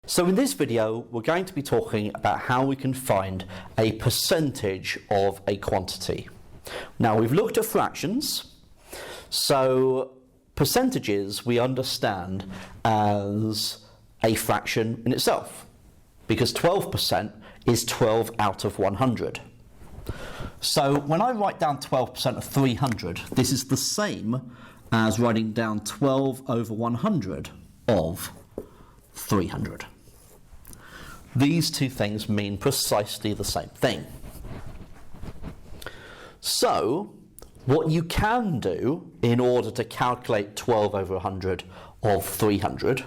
So in this video, we're going to be talking about how we can find a percentage of a quantity. Now, we've looked at fractions, so percentages we understand as a fraction in itself, because 12% is 12 out of 100. So when I write down 12% of 300, this is the same as writing down 12 over 100 of 300. These two things mean precisely the same thing. So, what you can do in order to calculate 12 over 100 of 300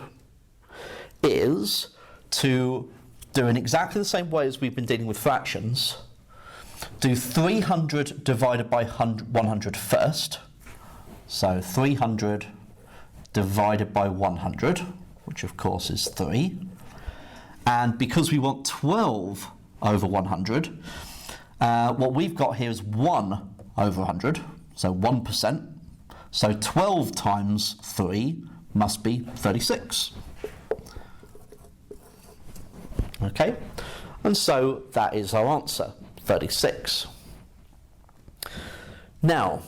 is to do in exactly the same way as we've been dealing with fractions. Do 300 divided by 100 first. So 300 divided by 100, which of course is 3. And because we want 12 over 100, what we've got here is 1 over 100, so 1%. So 12 times 3 must be 36. Okay, and so that is our answer, 36. Now,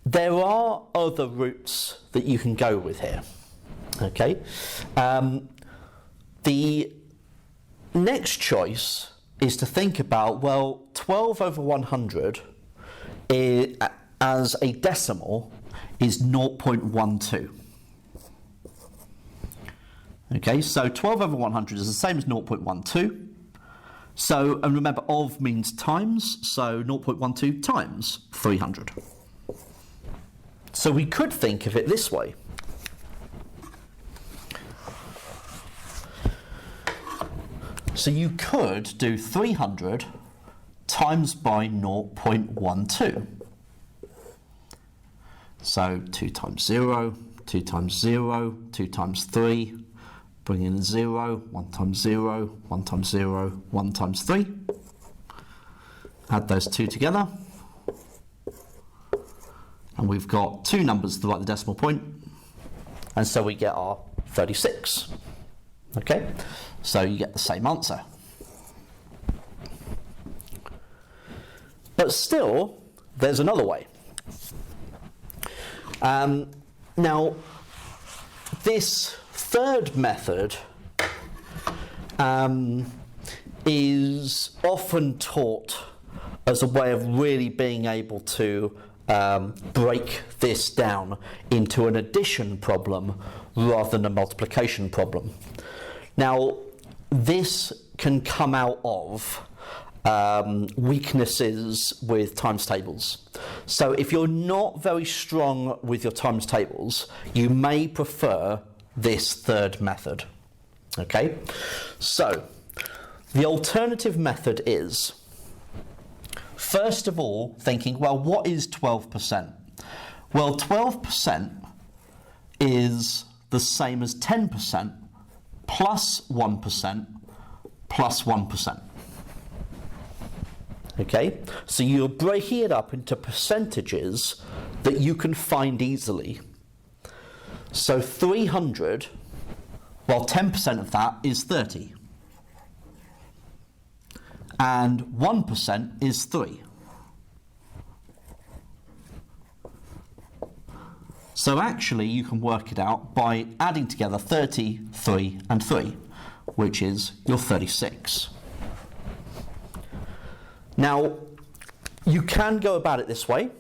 there are other routes that you can go with here. Okay, the next choice is to think about, well, 12 over 100 as a decimal is 0.12. Okay, so 12 over 100 is the same as 0.12. So, and remember, of means times, so 0.12 times 300. So we could think of it this way. So you could do 300 times by 0.12. So 2 times 0, 2 times 0, 2 times 3, bring in a 0, 1 times 0, 1 times 0, 1 times 3. Add those two together. And we've got two numbers to write the decimal point. And so we get our 36. Okay? So you get the same answer. But still, there's another way. Now, this third method is often taught as a way of really being able to break this down into an addition problem rather than a multiplication problem. Now, this can come out of weaknesses with times tables. So if you're not very strong with your times tables, you may prefer this third method. Okay? So, the alternative method is, first of all, thinking, well, what is 12%? Well, 12% is the same as 10% plus 1% plus 1%. Okay, so you're breaking it up into percentages that you can find easily. So 300, well, 10% of that is 30. And 1% is 3. So actually you can work it out by adding together 30, 3 and 3, which is your 36. Now, you can go about it this way.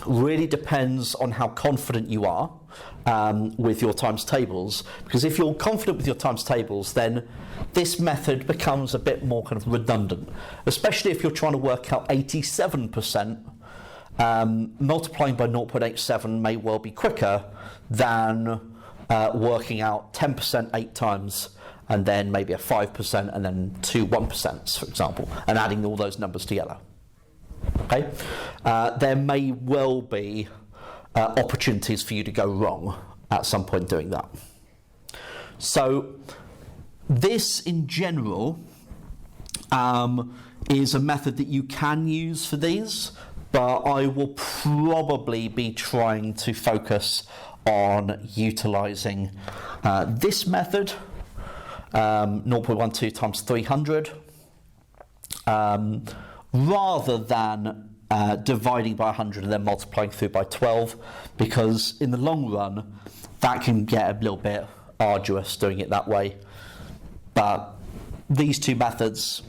Really depends on how confident you are with your times tables, because if you're confident with your times tables, then this method becomes a bit more kind of redundant, especially if you're trying to work out 87%. Multiplying by 0.87 may well be quicker than working out 10% 8 times, and then maybe a 5% and then two 1%, for example, and adding all those numbers together. Okay? There may well be opportunities for you to go wrong at some point doing that. So this in general is a method that you can use for these, but I will probably be trying to focus on utilising this method 0.12 times 300, rather than dividing by 100 and then multiplying through by 12, because in the long run that can get a little bit arduous doing it that way. But these two methods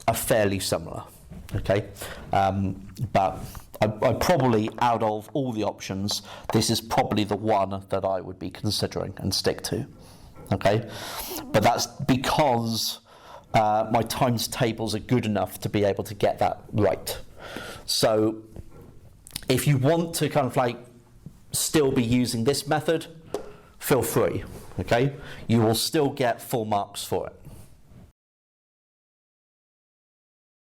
are fairly similar, okay? But I probably, out of all the options, this is probably the one that I would be considering and stick to, okay? But that's because my times tables are good enough to be able to get that right. So if you want to kind of like still be using this method, feel free, okay? You will still get full marks for it.